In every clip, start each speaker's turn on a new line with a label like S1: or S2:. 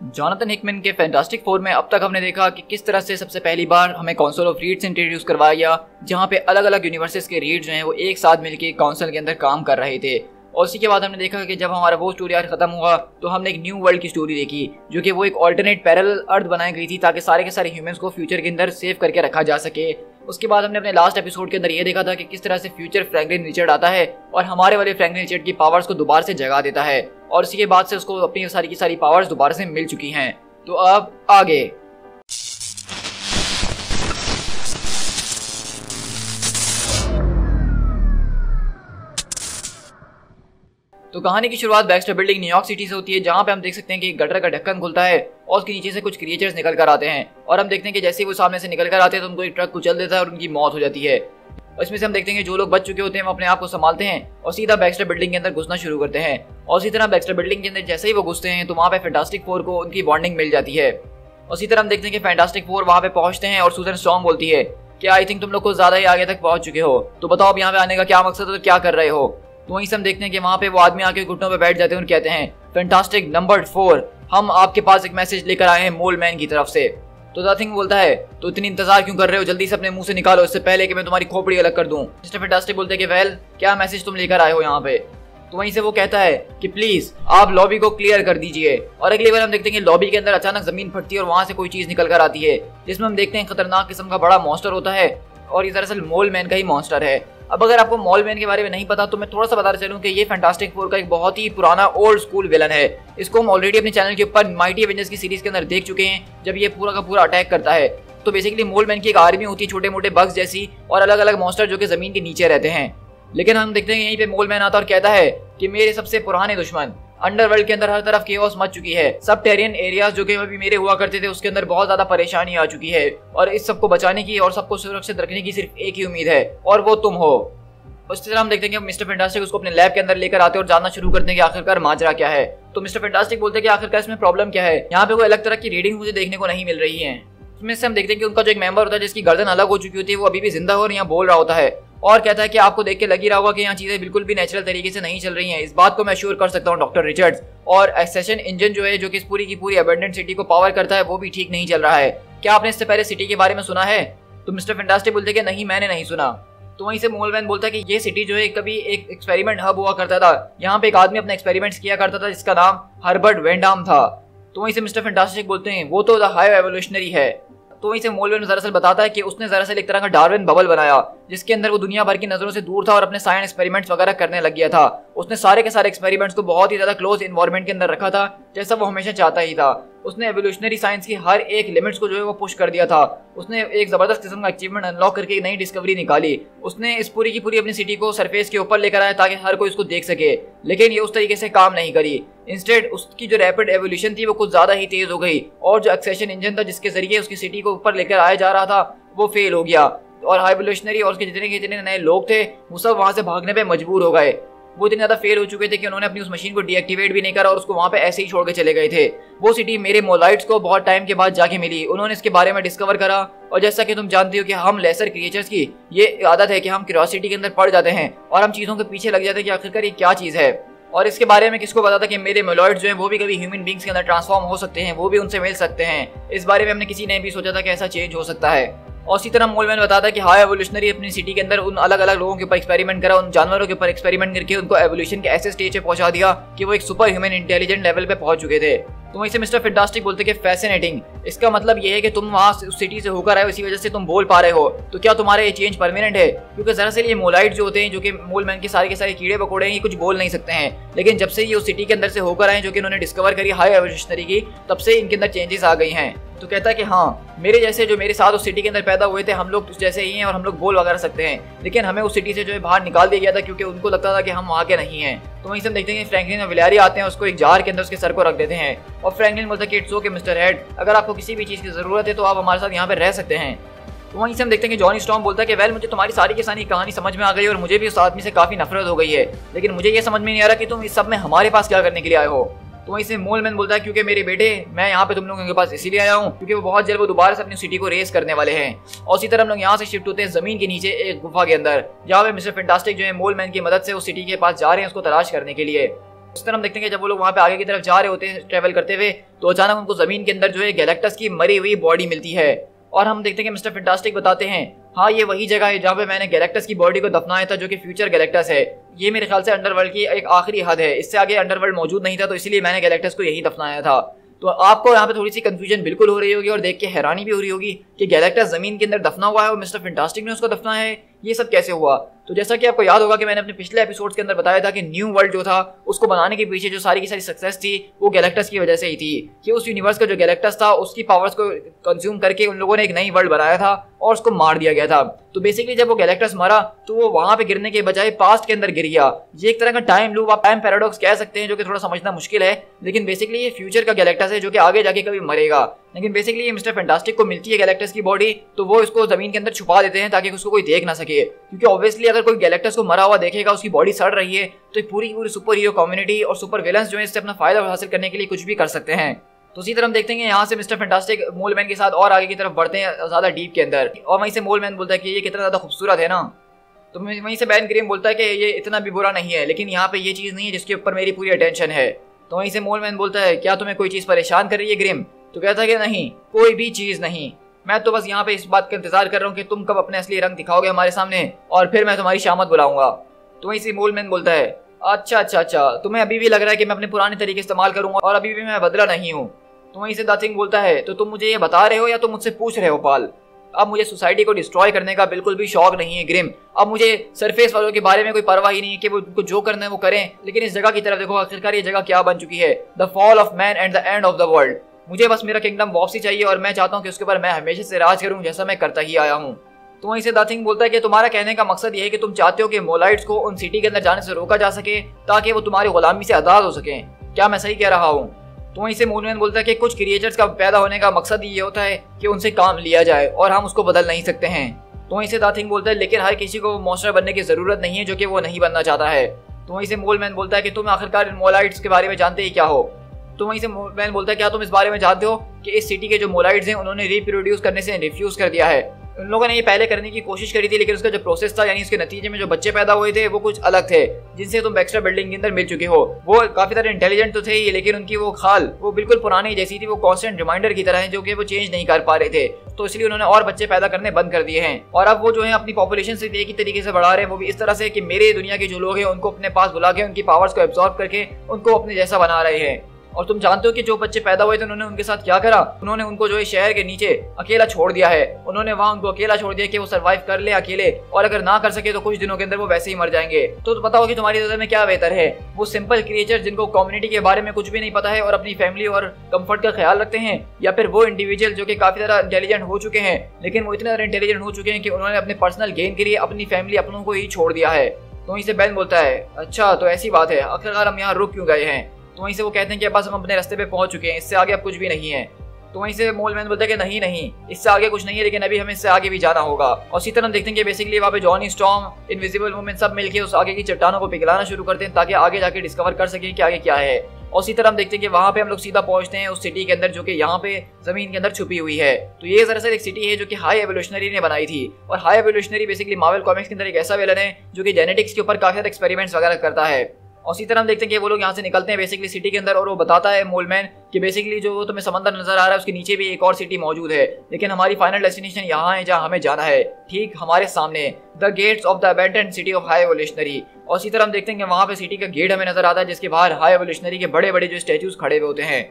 S1: Jonathan Hickman के fantastic four में अब तक हमने देखा कि किस तरह से सबसे पहली बार हमें काउंसिल ऑफ रीड्स इंट्रोड्यूस करवाया गया, जहां पे अलग अलग यूनिवर्सेस के रीड जो हैं वो एक साथ मिलकर काउंसिल के अंदर काम कर रहे थे। और उसी के बाद हमने देखा कि जब हमारा वो स्टोरी आर्क खत्म हुआ तो हमने एक न्यू वर्ल्ड की स्टोरी देखी, जो कि वो एक ऑल्टरनेट पैरेलल अर्थ बनाई गई थी ताकि सारे के सारे ह्यूमंस को फ्यूचर के अंदर सेव करके रखा जा सके। उसके बाद हमने अपने लास्ट एपिसोड के अंदर ये देखा था कि किस तरह से फ्यूचर फ्रैंकलिन रिचर्ड आता है और हमारे वाले फ्रैंकलिन रिचर्ड की पावर्स को दोबारा से जगा देता है, और इसी के बाद से उसको अपनी सारी की सारी पावर्स दोबारा से मिल चुकी हैं। तो अब आगे तो कहानी की शुरुआत बैक्स्टर बिल्डिंग न्यूयॉर्क सिटी से होती है, जहां पे हम देख सकते हैं कि गटर का ढक्कन खुलता है और उसके नीचे से कुछ क्रिएचर्स निकल कर आते हैं, और हम देखते हैं कि जैसे ही वो सामने से निकल कर आते हैं तो उनको एक ट्रक कुचल देता है और उनकी मौत हो जाती है। और इसमें से हम देखते हैं कि जो लोग बच चुके होते हैं वो अपने आप को संभालते हैं और सीधा बैक्स्टर बिल्डिंग के अंदर घुसना शुरू करते हैं। और इसी तरह बैक्स्टर बिल्डिंग के अंदर जैसे ही वो घुसते हैं तो वहाँ पे फैंटास्टिक फोर को उनकी बॉन्डिंग मिल जाती है। और इसी तरह हम देखते हैं कि फैंटास्टिक फोर वहाँ पे पहुंचते हैं और सूजन स्ट्रॉन्ग बोलती है कि आई थिंक तुम लोग को ज्यादा ही आगे तक पहुंच चुके हो, तो बताओ अब यहाँ पे आने का क्या मकसद है और क्या कर रहे हो। तो वहीं से हम देखते हैं कि वहाँ पे वो आदमी आके घुटनों पे बैठ जाते हैं और कहते हैं फैंटास्टिक नंबर 4, हम आपके पास एक मैसेज लेकर आए हैं मोल मैन की तरफ से। तो नथिंग बोलता है तो इतनी इंतजार क्यों कर रहे हो, जल्दी से अपने मुंह से निकालो इससे पहले कि मैं तुम्हारी खोपड़ी अलग कर दूं। मिस्टर फैंटास्टिक बोलते हैं कि वेल क्या मैसेज तुम लेकर आए हो यहाँ पे। तो वहीं से वो कहता है कि प्लीज आप लॉबी को क्लियर कर दीजिए। और अगली बार हम देखते हैं कि लॉबी के अंदर अचानक जमीन फटती है और वहां से कोई चीज निकल कर आती है, जिसमें हम देखते हैं खतरनाक किस्म का बड़ा मॉन्स्टर होता है, और ये दरअसल मोल मैन का ही मॉन्स्टर है। अब अगर आपको मॉल मैन के बारे में नहीं पता तो मैं थोड़ा सा बताना चलूं कि ये फैंटास्टिक फोर का एक बहुत ही पुराना ओल्ड स्कूल विलन है। इसको हम ऑलरेडी अपने चैनल के ऊपर माइटी एवेंजर्स की सीरीज के अंदर देख चुके हैं, जब ये पूरा का पूरा अटैक करता है। तो बेसिकली मोल मैन की एक आर्मी होती है छोटे मोटे बग्स जैसी और अलग अलग मॉन्स्टर जो कि जमीन के नीचे रहते हैं। लेकिन हम देखते हैं यहीं पे मोल मैन आता और कहता है कि मेरे सबसे पुराने दुश्मन अंडरवर्ल्ड के अंदर हर तरफ केओस मच चुकी है, सब टेरियन एरियाज जो कि अभी मेरे हुआ करते थे उसके अंदर बहुत ज्यादा परेशानी आ चुकी है, और इस सबको बचाने की और सबको सुरक्षित रखने की सिर्फ एक ही उम्मीद है और वो तुम हो। उस तरह हम देखते हैं कि मिस्टर फैंटास्टिक उसको अपने लैब के अंदर लेकर आते हैं और जानना शुरू करते हैं कि आखिरकार माजरा क्या है। तो मिस्टर फैंटास्टिक बोलते हैं कि आखिरकार इसमें प्रॉब्लम क्या है, यहाँ पे कोई अलग तरह की रीडिंग मुझे देखने को नहीं मिल रही है। उसमें से हम देखते हैं कि उनका जो एक मेंबर होता है जिसकी गर्दन अलग हो चुकी होती है वो अभी भी जिंदा हो और यहाँ बोल रहा होता है, और कहता है कि आपको देख के लग ही रहा होगा कि यहाँ चीजें बिल्कुल भी नेचुरल तरीके से नहीं चल रही हैं। इस बात को मैं अश्योर कर सकता हूँ डॉक्टर रिचर्ड्स, और एक्सेशन इंजन जो है जो कि इस पूरी की पूरी अबंडेंट सिटी को पावर करता है वो भी ठीक नहीं चल रहा है। क्या आपने इससे पहले सिटी के बारे में सुना है? तो मिस्टर फैंटास्टिक बोलते हैं कि नहीं मैंने नहीं सुना। तो वहीं से मोल मैन बोलता है कि ये सिटी जो है कभी एक एक्सपेरिमेंट हब हुआ करता था, यहाँ पे एक आदमी अपने एक्सपेरिमेंट्स किया करता था जिसका नाम हर्बर्ट वेंडाम था। तो वहीं से मिस्टर फैंटास्टिक बोलते हैं वो तो द हाई एवोल्यूशनरी है। तो वहीं से मोल मैन दरअसल बताता है कि उसने दरअसल एक तरह का डार्विन बबल बनाया जिसके अंदर वो दुनिया भर की नजरों से दूर था और अपने साइंस एक्सपेरिमेंट्स वगैरह करने लग गया था। उसने सारे के सारे एक्सपेरिमेंट्स को बहुत ही ज्यादा क्लोज एनवायरनमेंट के अंदर रखा था जैसा वो हमेशा चाहता ही था। उसने एवोल्यूशनरी साइंस की हर एक लिमिट्स को जो है वो पुश कर दिया था। उसने एक जबरदस्त किस्म का अचीवमेंट अनलॉक करके एक नई डिस्कवरी निकाली। उसने इस पूरी की पूरी अपनी सिटी को सरफेस के ऊपर लेकर आया ताकि हर कोई उसको देख सके, लेकिन ये उस तरीके से काम नहीं करी। इंस्टेड उसकी जो रैपिड एवोल्यूशन थी वो कुछ ज्यादा ही तेज हो गई, और जो एक्सेशन इंजन था जिसके जरिए उसकी सिटी को ऊपर लेकर आया जा रहा था वो फेल हो गया, और हाई एवोल्यूशनरी और उसके जितने नए लोग थे वो सब वहां से भागने पे मजबूर हो गए। वो इतने ज्यादा फेल हो चुके थे कि उन्होंने अपनी उस मशीन को डीएक्टिवेट भी नहीं करा और उसको वहां पे ऐसे ही छोड़ के चले गए थे। वो सिटी मेरे मोलाइट्स को बहुत टाइम के बाद जाके मिली, उन्होंने इसके बारे में डिस्कवर करा, और जैसा कि तुम जानती हो कि हम लेसर क्रिएचर्स की ये आदत है कि हम क्यूरियोसिटी के अंदर पड़ जाते हैं और हम चीजों के पीछे लग जाते हैं कि आखिरकार ये क्या चीज है। और इसके बारे में किसको पता था कि मेरे मोलॉइड्स जो हैं वो भी कभी ह्यूमन बींग्स के अंदर ट्रांसफॉर्म हो सकते हैं, वो भी उनसे मिल सकते हैं। इस बारे में हमने किसी ने भी सोचा था कि ऐसा चेंज हो सकता है। और इसी तरह मोल मैन बताता है कि हाई एवोल्यूशनरी अपनी सिटी के अंदर उन अलग अलग लोगों के ऊपर एक्सपेरिमेंट करा, उन जानवरों के ऊपर एक्सपेरिमेंट करके उनको एवोल्यूशन के ऐसे स्टेज पे पहुंचा दिया कि वो एक सुपर ह्यूमन इंटेलिजेंट लेवल पे पहुंच चुके थे। तो वहीं से मिस्टर फैंटास्टिक बोलते कि फैसिनेटिंग, इसका मतलब ये है कि तुम वहां उस सिटी से होकर आए हो, इसी वजह से तुम बोल पा रहे हो, तो क्या तुम्हारा ये चेंज परमानेंट है? क्योंकि दरअसल ये मोलाइट जो होते हैं जो कि मोल मैन के सारे कीड़े पकौड़े हैं ये कुछ बोल नहीं सकते हैं, लेकिन जब से ये उस सिटी के अंदर से होकर आए जो कि इन्होंने डिस्कवर करी हाई एवोल्यूशनरी की, तब से इनके अंदर चेंजेस आ गई हैं। तो कहता है कि हाँ मेरे जैसे जो मेरे साथ उस सिटी के अंदर पैदा हुए थे हम लोग जैसे ही हैं और हम लोग बोल वगैरह सकते हैं, लेकिन हमें उस सिटी से जो है बाहर निकाल दिया गया था क्योंकि उनको लगता था कि हम वहाँ के नहीं हैं। तो वहीं से हम देखते हैं कि फ्रैंकलिन और विलियरी आते हैं, उसको एक जार के अंदर उसके सर को रख देते हैं, और फ्रैंकलिन बोलता है कि इट्स ओके मिस्टर हेड, अगर आपको किसी भी चीज़ की जरूरत है तो आप हमारे साथ यहाँ पे रह सकते हैं। तो वहीं से हम देखते हैं कि जॉनी स्टॉर्म बोलता है कि वेल मुझे तुम्हारी सारी की सारी कहानी समझ में आ गई और मुझे भी उस आदमी से काफ़ी नफरत हो गई है, लेकिन मुझे ये समझ में नहीं आ रहा कि तुम इस सब में हमारे पास क्या करने के लिए आए हो। तो वहीं से मोल मैन बोलता है क्योंकि मेरे बेटे मैं यहाँ पे तुम लोगों के पास इसीलिए आया हूँ क्योंकि वो बहुत जल्द वो दोबारा से अपनी सिटी को रेस करने वाले हैं। और इसी तरह हम लोग यहाँ से शिफ्ट होते हैं जमीन के नीचे एक गुफा के अंदर, जहाँ पे मिस्टर फैंटास्टिक जो है मोल मैन की मदद से उस सिटी के पास जा रहे हैं उसको तलाश करने के लिए। इस तरह हम देखते हैं कि जब वो लोग वहाँ पे आगे की तरफ जा रहे होते हैं ट्रेवल करते हुए, तो अचानक उनको जमीन के अंदर जो है गैलेक्टस की मरी हुई बॉडी मिलती है। और हम देखते हैं कि मिस्टर फैंटास्टिक बताते हैं, हाँ ये वही जगह है जहाँ पे मैंने गैलेक्टस की बॉडी को दफनाया था, जो कि फ्यूचर गैलेक्टस है। ये मेरे ख्याल से अंडरवर्ल्ड की एक आखिरी हद है, इससे आगे अंडरवर्ल्ड मौजूद नहीं था, तो इसलिए मैंने गैलेक्टस को यही दफनाया था। तो आपको यहाँ पे थोड़ी सी कंफ्यूजन बिल्कुल हो रही होगी और देख के हैरानी भी हो रही होगी कि गैलेक्टस जमीन के अंदर दफना हुआ है और मिस्टर फैंटास्टिक ने उसको दफनाया है, ये सब कैसे हुआ। तो जैसा कि आपको याद होगा कि मैंने अपने पिछले एपिसोड्स के अंदर बताया था कि न्यू वर्ल्ड जो था उसको बनाने के पीछे जो सारी की सारी सक्सेस थी वो गैलेक्टस की वजह से ही थी, कि उस यूनिवर्स का जो गैलेक्टस था उसकी पावर्स को कंज्यूम करके उन लोगों ने एक नई वर्ल्ड बनाया था और उसको मार दिया गया था। तो बेसिकली जब वो गैलेक्टस मरा तो वो वहां पे गिरने के बजाय पास्ट के अंदर गिर गया। ये एक तरह का टाइम लूप, आप टाइम पैराडॉक्स कह सकते हैं, जो कि थोड़ा समझना मुश्किल है, लेकिन बेसिकली ये फ्यूचर का गैलेक्टस है जो कि आगे जाके कभी मरेगा। लेकिन बेसिकली ये मिस्टर फैंटास्टिक को मिलती है गैलेक्टस की बॉडी, तो वो इसको जमीन के अंदर छुपा देते हैं ताकि उसको कोई देख ना सके, क्योंकि ऑब्वियसली अगर कोई गैलेक्टस को मरा हुआ देखेगा, उसकी बॉडी सड़ रही है, तो पूरी पूरी सुपर हीरो कम्युनिटी और सुपर विलन्स जो है इससे अपना फायदा हासिल करने के लिए कुछ भी कर सकते हैं। तो इसी तरह हम देखते हैं यहाँ से मिस्टर फैंटास्टिक मोलमैन के साथ और आगे की तरफ बढ़ते हैं ज्यादा डीप के अंदर, और वहीं से मोलमैन बोलता है कि ये कितना ज्यादा खूबसूरत है ना। तो वहीं से बैन ग्रिम बोलता है कि ये इतना भी बुरा नहीं है, लेकिन यहाँ पे ये चीज नहीं है जिसके ऊपर मेरी पूरी अटेंशन है। तो वहीं से मोलमैन बोलता है, क्या तुम्हें कोई चीज परेशान कर रही है ग्रिम? तो कहता है कि नहीं, कोई भी चीज नहीं, मैं तो बस यहाँ पे इस बात का इंतजार कर रहा हूँ कि तुम कब अपने असली रंग दिखाओगे हमारे सामने, और फिर मैं तुम्हारी शामत बुलाऊंगा। तो वहीं से मोलमैन बोलता है, अच्छा, तुम्हें अभी भी लग रहा है कि मैं अपने पुराने तरीके इस्तेमाल करूंगा और अभी भी मैं बदला नहीं हूँ। तो वहीं से द थिंग बोलता है, तो तुम मुझे ये बता रहे हो या तुम मुझसे पूछ रहे हो पाल? अब मुझे सोसाइटी को डिस्ट्रॉय करने का बिल्कुल भी शौक नहीं है ग्रिम। अब मुझे सरफेस वालों के बारे में कोई परवाह ही नहीं है कि वो उनको जो करना है वो करें, लेकिन इस जगह की तरफ देखो, आखिरकार ये जगह क्या बन चुकी है, the fall of man and the end of the world. मुझे बस मेरा किंगडम वापसी चाहिए और मैं चाहता हूँ कि उसके ऊपर मैं हमेशा से राज करूँ जैसा मैं करता ही आया हूँ। तो वहीं से द थिंग बोलता है कि तुम्हारा कहने का मकसद ये है कि तुम चाहते हो कि मोलाइट्स को उन सिटी के अंदर जाने से रोका जा सके ताकि वो तुम्हारी गुलामी से आजाद हो सकें। क्या मैं सही कह रहा हूँ? तो वहीं से मोलमैन बोलता है कि कुछ क्रिएचर्स का पैदा होने का मकसद ये होता है कि उनसे काम लिया जाए और हम उसको बदल नहीं सकते हैं। तो वहीं से द थिंग बोलता है, लेकिन हर किसी को मॉन्स्टर बनने की जरूरत नहीं है जो कि वो नहीं बनना चाहता है। तो वहीं से मोलमैन बोलता है कि तुम आखिरकार इन मोलाइट्स के बारे में जानते ही क्या हो? तो वहीं से मोलमैन बोलता है, क्या तुम इस बारे में जानते हो कि इस सिटी के जो मोलाइट्स हैं उन्होंने रिप्रोड्यूस करने से रिफ्यूज कर दिया है। उन लोगों ने ये पहले करने की कोशिश करी थी, लेकिन उसका जो प्रोसेस था, यानी उसके नतीजे में जो बच्चे पैदा हुए थे वो कुछ अलग थे, जिनसे तुम बैक्स्टर बिल्डिंग के अंदर मिल चुके हो। वो काफी सारे इंटेलिजेंट तो थे ही, लेकिन उनकी वो खाल वो बिल्कुल पुरानी जैसी थी, वो कांस्टेंट रिमाइंडर की तरह है जो कि वो चेंज नहीं कर पा रहे थे। तो इसलिए उन्होंने और बच्चे पैदा करने बंद कर दिए हैं, और अब वो जो है अपनी पॉपुलेशन से एक ही तरीके से बढ़ा रहे हैं, वो भी इस तरह से कि मेरे दुनिया के जो लोग हैं उनको अपने पास बुला के उनकी पावर्स को एब्जॉर्ब करके उनको अपने जैसा बना रहे हैं। और तुम जानते हो कि जो बच्चे पैदा हुए थे उन्होंने उनके साथ क्या करा? उन्होंने उनको जो है शहर के नीचे अकेला छोड़ दिया है। उन्होंने वहां उनको अकेला छोड़ दिया कि वो सरवाइव कर ले अकेले, और अगर ना कर सके तो कुछ दिनों के अंदर वो वैसे ही मर जाएंगे। तो बताओ कि तुम्हारी नजर में क्या बेहतर है, वो सिंपल क्रिएचर जिनको कम्युनिटी के बारे में कुछ भी नहीं पता है और अपनी फैमिली और कंफर्ट का ख्याल रखते हैं, या फिर वो इंडिविजुअल जो कि काफी ज्यादा इंटेलिजेंट हो चुके हैं, लेकिन वो इतने ज्यादा इंटेलिजेंट हो चुके हैं कि उन्होंने अपने पर्सनल गेन के लिए अपनी फैमिली अपनों को ही छोड़ दिया है। तो वहीं से बैन बोलता है, अच्छा तो ऐसी बात है, आखिरकार हम यहाँ रुक क्यों गए हैं? तो वहीं से वो कहते हैं कि बस हम अपने रास्ते पे पहुंच चुके हैं, इससे आगे अब कुछ भी नहीं है। तो वहीं से मोलमैन बोलता है कि नहीं, इससे आगे कुछ नहीं है, लेकिन अभी हमें इससे आगे भी जाना होगा। और इसी तरह हम देखते हैं कि बेसिकली वहाँ पे जॉनी स्टॉर्म, इनविजिबल वुमेन सब मिलके उस आगे की चट्टानों को पिघलाना शुरू करते हैं ताकि आगे जाके डिस्कवर कर सकें कि आगे क्या है। और इसी तरह हम देखते हैं कि वहाँ पे हम लोग सीधा पहुंचते हैं उस सिटी के अंदर जो कि यहाँ पे जमीन के अंदर छुपी हुई है। तो ये दरअसल एक सिटी है जो कि हाई एवोल्यूशनरी ने बनाई थी, और high evolutionary basically Marvel comics के अंदर एक ऐसा विलन है जो कि जेनेटिक्स के ऊपर काफी सारे एक्सपेरिमेंट्स वगैरह करता है। और इसी तरह हम देखते हैं कि वो लोग यहाँ से निकलते हैं बेसिकली सिटी के अंदर, और वो बताता है मोलमैन कि बेसिकली जो तुम्हें समंदर नजर आ रहा है उसके नीचे भी एक और सिटी मौजूद है, लेकिन हमारी फाइनल डेस्टिनेशन यहाँ है जहाँ हमें जाना है, ठीक हमारे सामने, the gates of the abandoned city of high evolutionary. और इसी तरह हम देखते हैं कि वहाँ पे सिटी का गेट हमें नजर आता है जिसके बाहर हाई एवोल्यूशनरी के बड़े बड़े जो स्टैचूज खड़े हुए होते हैं।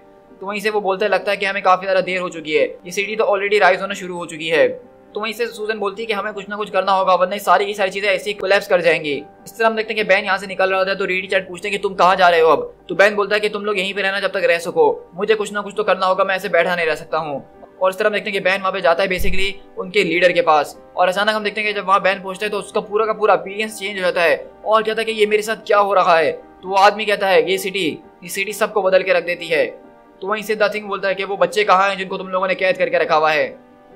S1: तो वहीं से वो बोलते लगता है कि हमें काफी ज्यादा देर हो चुकी है, ये सिटी तो ऑलरेडी राइज होना शुरू हो चुकी है। तो वहीं से सूजन बोलती है कि हमें कुछ ना कुछ करना होगा, वरना सारी की सारी चीजें ऐसे ही कोलैप्स कर जाएंगी। इस तरह हम देखते हैं कि बैन यहाँ से निकल रहा होता है, तो रीडी चैट पूछते हैं कि तुम कहाँ जा रहे हो अब? तो बैन बोलता है कि तुम लोग यहीं पे रहना जब तक रह सको, मुझे कुछ ना कुछ तो करना होगा, मैं ऐसे बैठा नहीं रह सकता हूँ। और इस तरह हम देखते हैं कि बैन वहाँ पे जाता है बेसिकली उनके लीडर के पास, और अचानक हम देखते हैं कि जब वहाँ बैन पहुंचता है तो उसका पूरा का पूरा अपीयरेंस चेंज हो जाता है, और कहता है कि ये मेरे साथ क्या हो रहा है? तो वो आदमी कहता है ये सिटी सबको बदल के रख देती है। तो वहीं से द थिंग बोलता है कि वो बच्चे कहाँ हैं जिनको तुम लोगों ने कैद करके रखा हुआ है?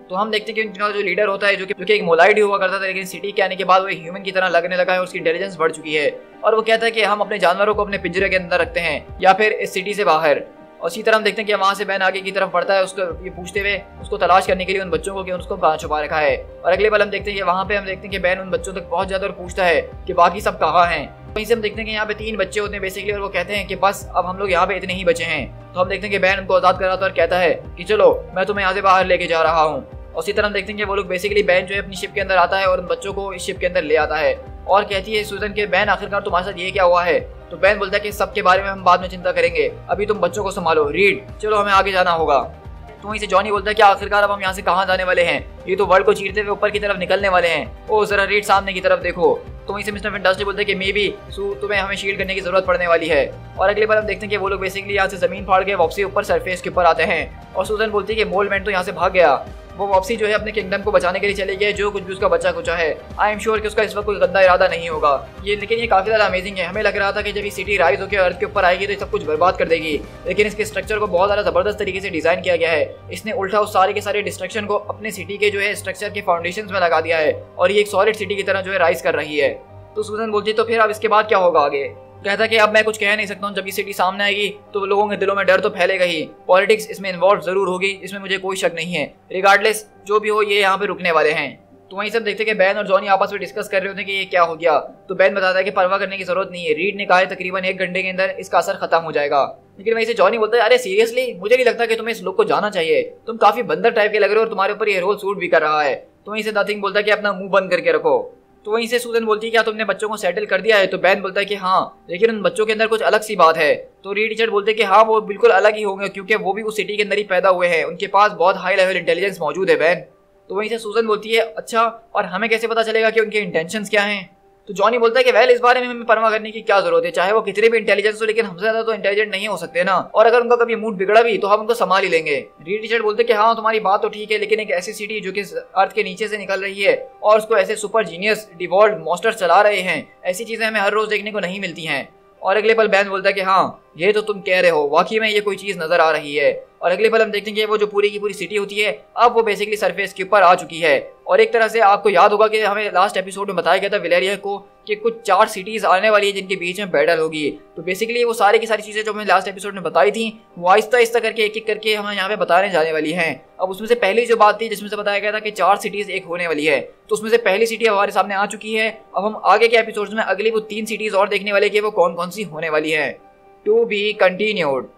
S1: तो हम देखते हैं कि उनका जो लीडर होता है जो कि एक मोलाइड ही हुआ करता था, लेकिन सिटी के आने के बाद वो ह्यूमन की तरह लगने लगा है, उसकी इंटेलिजेंस बढ़ चुकी है, और वो कहता है कि हम अपने जानवरों को अपने पिंजरे के अंदर रखते हैं या फिर इस सिटी से बाहर। और इसी तरह हम देखते हैं कि वहाँ से बैन आगे की तरफ बढ़ता है उसको ये पूछते हुए, उसको तलाश करने के लिए उन बच्चों को कि उसको कहाँ छुपा रखा है। और अगले पल हम देखते हैं कि वहाँ पे हम देखते हैं कि बैन उन बच्चों तक पहुँच जाता है और पूछता है कि बाकी सब कहाँ हैं। वहीं से हम देखते हैं कि यहाँ पे 3 बच्चे होते हैं बेसिकली, और वो कहते हैं कि बस अब हम लोग यहाँ पे इतने ही बचे हैं। तो हम देखते हैं कि बैन उनको आज़ाद कराता है और कहता है कि चलो मैं तुम्हें यहाँ से बाहर लेके जा रहा हूँ। और उसी तरह हम देखते हैं कि वो लोग बेसिकली बैन जो है अपनी शिप के अंदर आता है और उन बच्चों को इस शिप के अंदर ले आता है और कहती है सूजन के बैन आखिरकार तुम्हारे साथ ये क्या हुआ है। तो बैन बोलता है कि सबके बारे में हम बाद में चिंता करेंगे, अभी तुम बच्चों को संभालो। रीड चलो हमें आगे जाना होगा। तो वहीं से जॉनी बोलता है कि आखिरकार अब हम यहाँ से कहाँ जाने वाले हैं, ये तो वर्ल्ड को चीरते हुए ऊपर की तरफ निकलने वाले हैं। ओ जरा रीड सामने की तरफ देखो। तो वहीं से मिस्टर फैंटास्टिक बोलते हैं कि मे बी तुम्हें हमें शील्ड करने की जरूरत पड़ने वाली है। और अगली बार हम देखते हैं कि वो लोग बेसिकली यहाँ से जमीन फाड़ के वापसी ऊपर सरफेस के ऊपर आते हैं और सूजन बोलती है कि मोलमैन तो यहाँ से भाग गया, वो वापसी जो है अपने किंगडम को बचाने के लिए चले गए, जो कुछ भी उसका बचा कुचा है। आई एम श्योर कि उसका इस वक्त कोई गंदा इरादा नहीं होगा ये, लेकिन ये काफी ज्यादा अमेजिंग है। हमें लग रहा था कि जब ये सिटी राइज होकर अर्थ के ऊपर आएगी तो सब कुछ बर्बाद कर देगी, लेकिन इसके स्ट्रक्चर को बहुत ज्यादा जबरदस्त तरीके से डिजाइन किया गया है। इसने उल्टा उस सारे के सारे डिस्ट्रक्शन को अपने सिटी के जो है स्ट्रक्चर के फाउंडेशन में लगा दिया है और ये एक सॉलिड सिटी की तरह जो है राइज कर रही है। तो सूजन बोलती तो फिर अब इसके बाद क्या होगा आगे। कहता कि अब मैं कुछ कह नहीं सकता हूँ, जब ये सिटी सामने आएगी तो लोगों के दिलों में डर तो फैलेगा ही, पॉलिटिक्स इसमें इन्वॉल्व जरूर होगी, इसमें मुझे कोई शक नहीं है। रिगार्डलेस जो भी हो ये यहाँ पे रुकने वाले हैं। तो वहीं सब देखते कि बैन और जॉनी आपस में डिस्कस कर रहे होते हैं कि ये क्या हो गया। तो बैन बताता है कि परवाह करने की जरूरत नहीं है, रीड ने कहा है तकरीबन 1 घंटे के अंदर इसका असर खत्म हो जाएगा। लेकिन वहीं से जॉनी बोलता है अरे सीरियसली मुझे नहीं लगता कि तुम्हें इस लुक को जाना चाहिए, तुम काफी बंदर टाइप के लग रहे हो और तुम्हारे ऊपर ये रोल सूट भी कर रहा है। तो वहीं से नथिंग बोलता है कि अपना मुंह बंद करके रखो। तो वहीं से सूजन बोलती है क्या तुमने बच्चों को सेटल कर दिया है। तो बैन बोलता है कि हाँ, लेकिन उन बच्चों के अंदर कुछ अलग सी बात है। तो रीड टीचर बोलते हैं कि हाँ वो बिल्कुल अलग ही होंगे क्योंकि वो भी उस सिटी के अंदर ही पैदा हुए हैं, उनके पास बहुत हाई लेवल इंटेलिजेंस मौजूद है बैन। तो वहीं से सूजन बोलती है अच्छा, और हमें कैसे पता चलेगा कि उनके इंटेंशंस क्या हैं। तो जॉनी बोलता है कि वेल इस बारे में हमें परवाह करने की क्या जरूरत है, चाहे वो कितने भी इंटेलिजेंस हो, लेकिन हमसे ज्यादा तो इंटेलिजेंट नहीं हो सकते ना, और अगर उनका कभी मूड बिगड़ा भी तो हम उनको संभाल ही लेंगे। रीड टीचर बोलते हैं कि हाँ तुम्हारी बात तो ठीक है, लेकिन एक ऐसी सिटी जो कि अर्थ के नीचे से निकल रही है और उसको ऐसे सुपर जीनियस डिवॉल्व मॉन्स्टर्स चला रहे हैं, ऐसी चीजें हमें हर रोज देखने को नहीं मिलती हैं। और अगले पल बैन बोलता है कि हाँ ये तो तुम कह रहे हो, वाकई में ये कोई चीज नजर आ रही है। और अगले पल हम देखते हैं कि वो जो पूरी की पूरी सिटी होती है अब वो बेसिकली सरफेस के ऊपर आ चुकी है। और एक तरह से आपको याद होगा कि हमें लास्ट एपिसोड में बताया गया था विलेरिया को कि कुछ 4 सिटीज आने वाली है जिनके बीच में बैटल होगी। तो बेसिकली वो सारी की सारी चीजें जो हमें लास्ट एपिसोड में बताई थी वो आहिस्ता आहिस्ता करके एक एक करके हमें यहाँ पे बताने जाने वाली हैं। अब उसमें से पहली जो बात थी जिसमें से बताया गया था कि 4 सिटीज एक होने वाली है, तो उसमें से पहली सिटी हमारे सामने आ चुकी है। अब हम आगे के एपिसोड्स में अगली वो 3 सिटीज और देखने वाले कि वो कौन कौन सी होने वाली है। To be continued.